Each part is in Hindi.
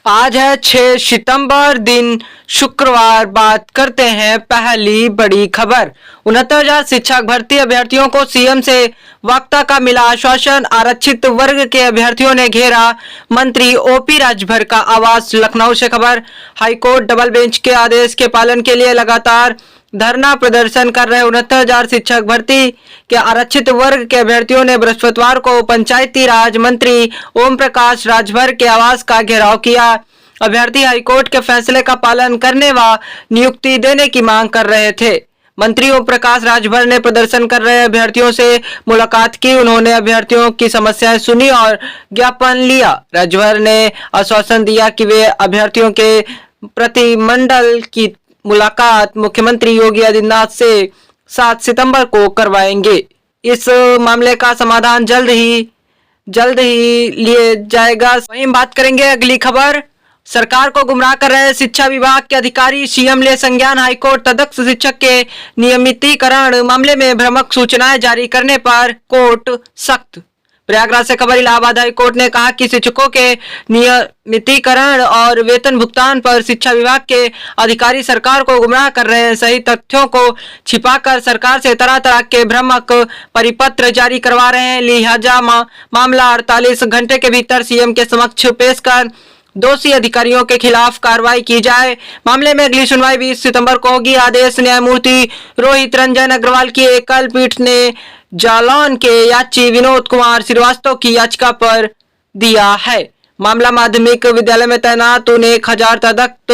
आज है 6 सितंबर दिन शुक्रवार। बात करते हैं पहली बड़ी खबर। 69,000 शिक्षक भर्ती अभ्यर्थियों को सीएम से वक्ता का मिला आश्वासन। आरक्षित वर्ग के अभ्यर्थियों ने घेरा मंत्री ओपी राजभर का आवास। लखनऊ से खबर। हाईकोर्ट डबल बेंच के आदेश के पालन के लिए लगातार धरना प्रदर्शन कर रहे 69,000 शिक्षक भर्ती के आरक्षित वर्ग के अभ्यर्थियों ने बृहस्पतिवार को पंचायती राज मंत्री ओम प्रकाश राजभर के आवास का घेराव किया। अभ्यर्थी हाईकोर्ट के फैसले का पालन करने व नियुक्ति देने की मांग कर रहे थे। मंत्री ओम प्रकाश राजभर ने प्रदर्शन कर रहे अभ्यर्थियों से मुलाकात की। उन्होंने अभ्यर्थियों की समस्याएं सुनी और ज्ञापन लिया। राजभर ने आश्वासन दिया कि वे अभ्यर्थियों के प्रतिनिधिमंडल की मुलाकात मुख्यमंत्री योगी आदित्यनाथ से 7 सितंबर को करवाएंगे। इस मामले का समाधान जल्द ही लिए जाएगा। वहीं बात करेंगे अगली खबर। सरकार को गुमराह कर रहे शिक्षा विभाग के अधिकारी, सीएम ले संज्ञान। हाईकोर्ट तदस्थ शिक्षक के नियमितीकरण मामले में भ्रामक सूचनाएं जारी करने पर कोर्ट सख्त। प्रयागराज से खबर। इलाहाबाद हाईकोर्ट ने कहा कि शिक्षकों के नियमितीकरण और वेतन भुगतान पर शिक्षा विभाग के अधिकारी सरकार को गुमराह कर रहे हैं। सही तथ्यों को छिपाकर सरकार से तरह तरह के भ्रामक परिपत्र जारी करवा रहे हैं। लिहाजा मामला 48 घंटे के भीतर सीएम के समक्ष पेश कर दोषी अधिकारियों के खिलाफ कार्रवाई की जाए। मामले में अगली सुनवाई 20 सितंबर को होगी। आदेश न्यायमूर्ति रोहित रंजन अग्रवाल की एकल पीठ ने जालौन के याची विनोद कुमार श्रीवास्तव की याचिका पर दिया है। मामला माध्यमिक विद्यालय में तैनात उन 1000 तदस्थ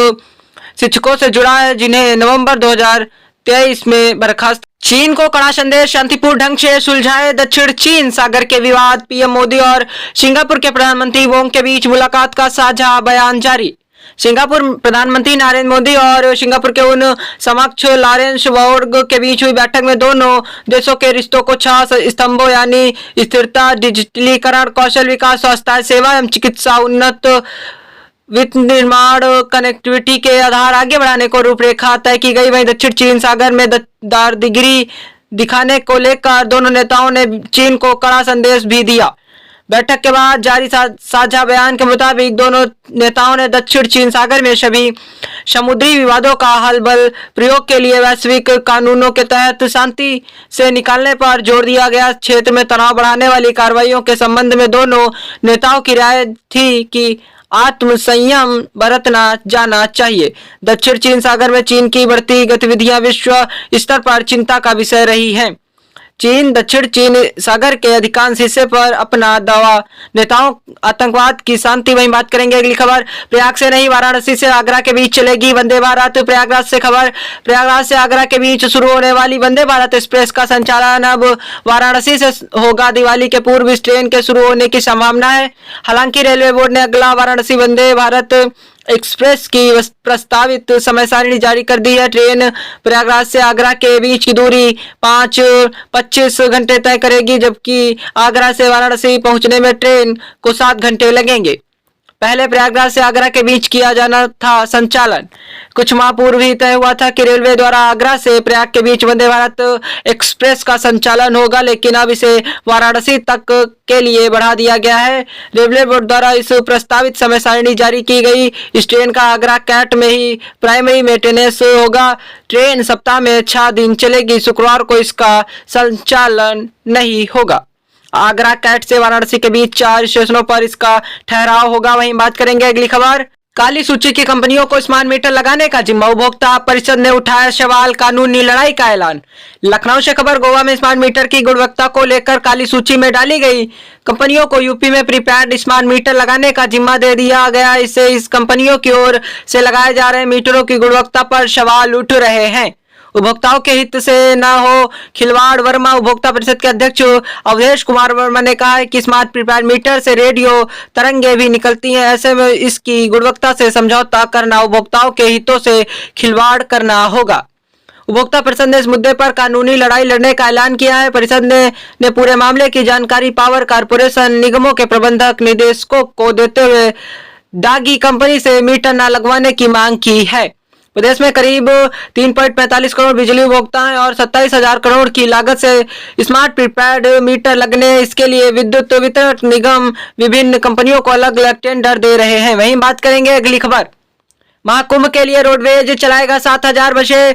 शिक्षकों से जुड़ा है जिन्हें नवंबर 2023 में बर्खास्त। चीन को कड़ा संदेश। शांतिपूर्ण ढंग से सुलझाए दक्षिण चीन सागर के विवाद। पीएम मोदी और सिंगापुर के प्रधानमंत्री वोंग के बीच मुलाकात का साझा बयान जारी। सिंगापुर प्रधानमंत्री नरेंद्र मोदी और सिंगापुर के उन समक्ष लॉरेंस वोंग के बीच हुई बैठक में दोनों देशों के रिश्तों को 6 स्तंभों यानी स्थिरता, डिजिटलीकरण, कौशल विकास, स्वास्थ्य सेवा एवं चिकित्सा, उन्नत वित्त निर्माण, कनेक्टिविटी के आधार आगे बढ़ाने को रूपरेखा तय की गई। वहीं दक्षिण चीन सागर में दारदिगिरी दिखाने को लेकर दोनों नेताओं ने चीन को कड़ा संदेश भी दिया। बैठक के बाद जारी साझा बयान के मुताबिक दोनों नेताओं ने दक्षिण चीन सागर में सभी समुद्री विवादों का हल बल प्रयोग के लिए वैश्विक कानूनों के तहत शांति से निकालने पर जोर दिया गया। क्षेत्र में तनाव बढ़ाने वाली कार्रवाइयों के संबंध में दोनों नेताओं की राय थी कि आत्म संयम बरतना जाना चाहिए। दक्षिण चीन सागर में चीन की बढ़ती गतिविधियां विश्व स्तर पर चिंता का विषय रही हैं। चीन दक्षिण चीन सागर के अधिकांश हिस्से पर अपना दावा नेताओं आतंकवाद की शांति। वहीं बात करेंगे अगली खबर। प्रयाग से नहीं वाराणसी से आगरा के बीच चलेगी वंदे भारत। प्रयागराज से खबर। प्रयागराज से आगरा के बीच शुरू होने वाली वंदे भारत एक्सप्रेस का संचालन अब वाराणसी से होगा। दिवाली के पूर्व इस ट्रेन के शुरू होने की संभावना है। हालांकि रेलवे बोर्ड ने अगला वाराणसी वंदे भारत एक्सप्रेस की प्रस्तावित समय सारणी जारी कर दी है। ट्रेन प्रयागराज से आगरा के बीच की दूरी 5-25 घंटे तय करेगी, जबकि आगरा से वाराणसी पहुंचने में ट्रेन को 7 घंटे लगेंगे। पहले प्रयागराज से आगरा के बीच किया जाना था संचालन। कुछ माह पूर्व ही तय हुआ था कि रेलवे द्वारा आगरा से प्रयाग के बीच वंदे भारत एक्सप्रेस का संचालन होगा, लेकिन अब इसे वाराणसी तक के लिए बढ़ा दिया गया है। रेलवे बोर्ड द्वारा इस प्रस्तावित समय सारणी जारी की गई। इस ट्रेन का आगरा कैंट में ही प्राइमरी मेंटेनेंस होगा। ट्रेन सप्ताह में 6 दिन चलेगी। शुक्रवार को इसका संचालन नहीं होगा। आगरा कैंट से वाराणसी के बीच 4 स्टेशनों पर इसका ठहराव होगा। वहीं बात करेंगे अगली खबर। काली सूची की कंपनियों को स्मार्ट मीटर लगाने का जिम्मा। उपभोक्ता परिषद ने उठाया सवाल, कानूनी लड़ाई का ऐलान। लखनऊ से खबर। गोवा में स्मार्ट मीटर की गुणवत्ता को लेकर काली सूची में डाली गई कंपनियों को यूपी में प्रीपेड स्मार्ट मीटर लगाने का जिम्मा दे दिया गया। इससे इस कंपनियों की ओर से लगाए जा रहे मीटरों की गुणवत्ता पर सवाल उठ रहे हैं। उपभोक्ताओं के हित से न हो खिलवाड़। वर्मा उपभोक्ता परिषद के अध्यक्ष अवधेश कुमार वर्मा ने कहा है कि स्मार्ट प्रीपेड मीटर से रेडियो तरंगे भी निकलती हैं। ऐसे में इसकी गुणवत्ता से समझौता करना उपभोक्ताओं के हितों से खिलवाड़ करना होगा। उपभोक्ता परिषद ने इस मुद्दे पर कानूनी लड़ाई लड़ने का ऐलान किया है। परिषद ने पूरे मामले की जानकारी पावर कारपोरेशन निगमों के प्रबंधक निदेशकों को देते हुए दागी कंपनी से मीटर न लगवाने की मांग की है। प्रदेश में करीब 3.45 करोड़ बिजली उपभोक्ता हैं और 27,000 करोड़ की लागत से स्मार्ट प्रीपेड मीटर लगने, इसके लिए विद्युत वितरण निगम विभिन्न कंपनियों को अलग अलग टेंडर दे रहे हैं। वहीं बात करेंगे अगली खबर, महाकुंभ के लिए रोडवेज चलाएगा 7,000 बसें,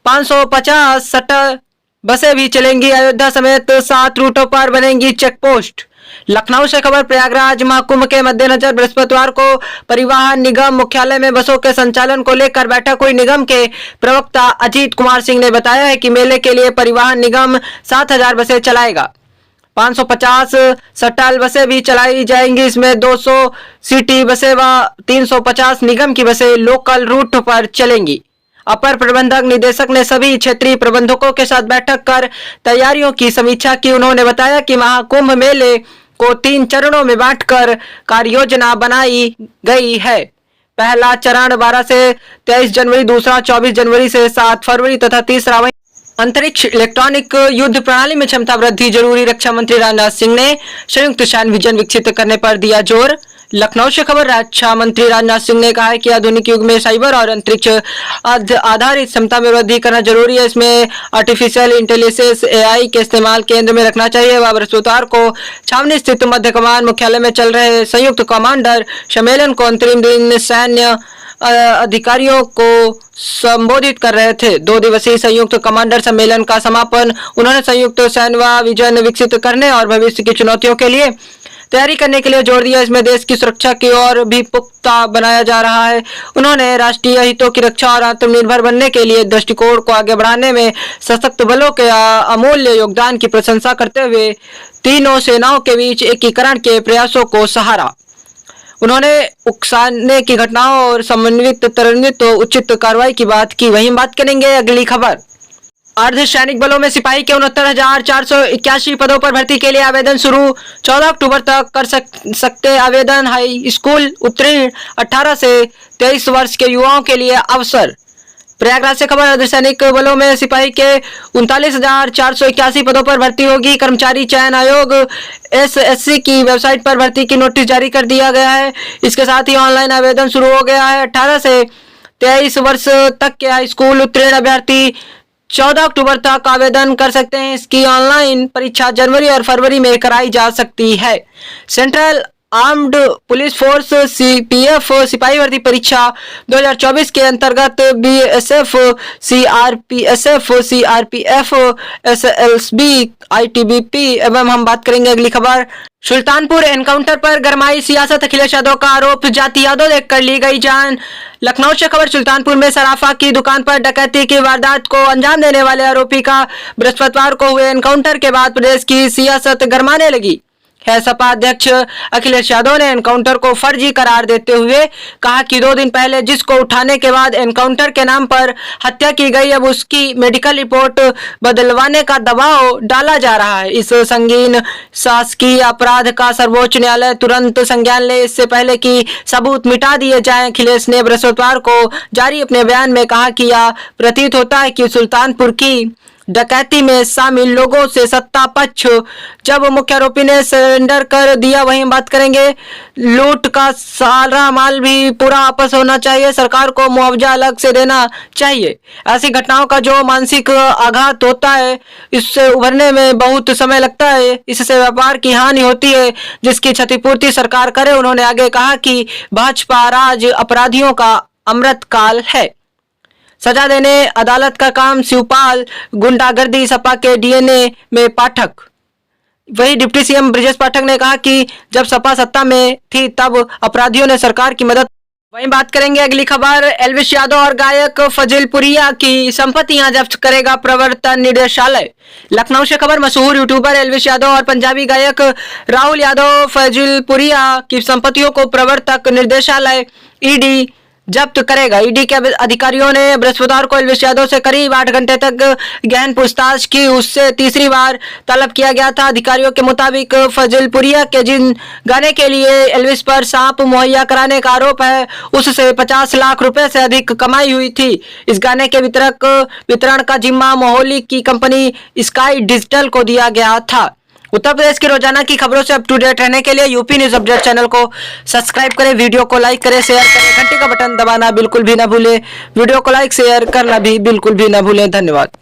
550 शटल बसें भी चलेंगी। अयोध्या समेत 7 रूटों पर बनेंगी चेक पोस्ट। लखनऊ से खबर, प्रयागराज महाकुंभ के मद्देनजर बृहस्पतिवार को परिवहन निगम मुख्यालय में बसों के संचालन को लेकर बैठक हुई। निगम के प्रवक्ता अजीत कुमार सिंह ने बताया है कि मेले के लिए परिवहन निगम 7,000 बसें चलाएगा, 550 शटल बसें भी चलाई जाएंगी। इसमें 200 सिटी बसें व 350 निगम की बसें लोकल रूट पर चलेंगी। अपर प्रबंधक निदेशक ने सभी क्षेत्रीय प्रबंधकों के साथ बैठक कर तैयारियों की समीक्षा की। उन्होंने बताया कि महाकुंभ मेले को 3 चरणों में बांटकर कार्ययोजना बनाई गई है। पहला चरण 12 से 23 जनवरी, दूसरा 24 जनवरी से 7 फरवरी तथा तीसरा वहीं अंतरिक्ष इलेक्ट्रॉनिक युद्ध प्रणाली में क्षमता वृद्धि जरूरी। रक्षा मंत्री राजनाथ सिंह ने संयुक्त सैन्य विजन विकसित करने पर दिया जोर। लखनऊ से खबर, रक्षा मंत्री राजनाथ सिंह ने कहा है कि आधुनिक युग में साइबर और अंतरिक्ष आधारित क्षमता में वृद्धि करना जरूरी है। इसमें आर्टिफिशियल इंटेलिजेंस AI के इस्तेमाल केंद्र में रखना चाहिए। वह बृहस्पतिवार को छावनी स्थित मध्य कमान मुख्यालय में चल रहे संयुक्त कमांडर सम्मेलन को अंतरिम दिन सैन्य अधिकारियों को संबोधित कर रहे थे। 2 दिवसीय संयुक्त कमांडर सम्मेलन का समापन उन्होंने संयुक्त सैन्य विजन विकसित करने और भविष्य की चुनौतियों के लिए तैयारी करने के लिए जोर दिया। इसमें देश की सुरक्षा की ओर भी पुख्ता बनाया जा रहा है। उन्होंने राष्ट्रीय हितों की रक्षा और आत्मनिर्भर बनने के लिए दृष्टिकोण को आगे बढ़ाने में सशक्त बलों के अमूल्य योगदान की प्रशंसा करते हुए तीनों सेनाओं के बीच एकीकरण के प्रयासों को सराहा। उन्होंने उकसाने की घटनाओं और समन्वित त्वरित उचित कार्रवाई की बात की। वहीं बात करेंगे अगली खबर, अर्धसैनिक बलों में सिपाही के 69,481 पदों पर भर्ती के लिए आवेदन शुरू, 14 अक्टूबर तक कर सकते आवेदन। हाई स्कूल उत्तीर्ण 18 से 23 वर्ष के युवाओं के लिए अवसर। प्रयागराज से खबर, अर्धसैनिक बलों में सिपाही के 39,481 पदों पर भर्ती होगी। कर्मचारी चयन आयोग SSC की वेबसाइट पर भर्ती की नोटिस जारी कर दिया गया है। इसके साथ ही ऑनलाइन आवेदन शुरू हो गया है। 18 से 23 वर्ष तक के हाई स्कूल उत्तीर्ण अभ्यर्थी 14 अक्टूबर तक आवेदन कर सकते हैं। इसकी ऑनलाइन परीक्षा जनवरी और फरवरी में कराई जा सकती है। Central armed police force CPF सिपाही भर्ती परीक्षा 2024 के अंतर्गत BSF, CRPSF, CRPF, SLB, ITBP एवं हम बात करेंगे अगली खबर, सुल्तानपुर एनकाउंटर पर गरमाई सियासत, अखिलेश यादव का आरोप, जाति यादव देखकर ली गई जान। लखनऊ से खबर, सुल्तानपुर में सराफा की दुकान पर डकैती की वारदात को अंजाम देने वाले आरोपी का बृहस्पतिवार को हुए एनकाउंटर के बाद प्रदेश की सियासत गरमाने लगी है। सपा अध्यक्ष अखिलेश यादव ने एनकाउंटर को फर्जी करार देते हुए कहा कि 2 दिन पहले जिसको उठाने के बाद एनकाउंटर के नाम पर हत्या की गई, अब उसकी मेडिकल रिपोर्ट बदलवाने का दबाव डाला जा रहा है। इस संगीन शासकीय अपराध का सर्वोच्च न्यायालय तुरंत संज्ञान ले, इससे पहले कि सबूत मिटा दिए जाएं। अखिलेश ने बृहस्पतिवार को जारी अपने बयान में कहा कि यह प्रतीत होता है कि सुल्तानपुर की डकैती में शामिल लोगों से सत्ता पक्ष जब मुख्य आरोपी ने सरेंडर कर दिया। वहीं बात करेंगे, लूट का सारा माल भी पूरा वापस होना चाहिए, सरकार को मुआवजा अलग से देना चाहिए। ऐसी घटनाओं का जो मानसिक आघात होता है, इससे उभरने में बहुत समय लगता है, इससे व्यापार की हानि होती है, जिसकी क्षतिपूर्ति सरकार करे। उन्होंने आगे कहा कि भाजपा राज अपराधियों का अमृतकाल है, सजा देने अदालत का काम। शिवपाल, गुंडागर्दी, सपा के DNA में पाठक। वही डिप्टी CM ब्रजेश पाठक ने कहा कि जब सपा सत्ता में थी तब अपराधियों ने सरकार की मदद। वहीं बात करेंगे अगली खबर, एल्विश यादव और गायक फजिल पुरिया की संपत्तियां जब्त करेगा प्रवर्तन निदेशालय। लखनऊ से खबर, मशहूर यूट्यूबर एल्विश यादव और पंजाबी गायक राहुल यादव फजिल पुरिया की संपत्तियों को प्रवर्तक निदेशालय ED जब्त करेगा। ईडी के अधिकारियों ने बृहस्पतिवार को एल्विश यादव से करीब 8 घंटे तक गहन पूछताछ की। उससे तीसरी बार तलब किया गया था। अधिकारियों के मुताबिक फजिल पुरिया के जिन गाने के लिए एल्विश पर सांप मुहैया कराने का आरोप है, उससे 50 लाख रुपए से अधिक कमाई हुई थी। इस गाने के वितरण का जिम्मा मोहाली की कंपनी स्काई डिजिटल को दिया गया था। उत्तर प्रदेश की रोजाना की खबरों से अप टू डेट रहने के लिए यूपी न्यूज अपडेट चैनल को सब्सक्राइब करें, वीडियो को लाइक करें, शेयर करें, घंटी का बटन दबाना बिल्कुल भी ना भूलें। वीडियो को लाइक शेयर करना भी बिल्कुल भी ना भूलें। धन्यवाद।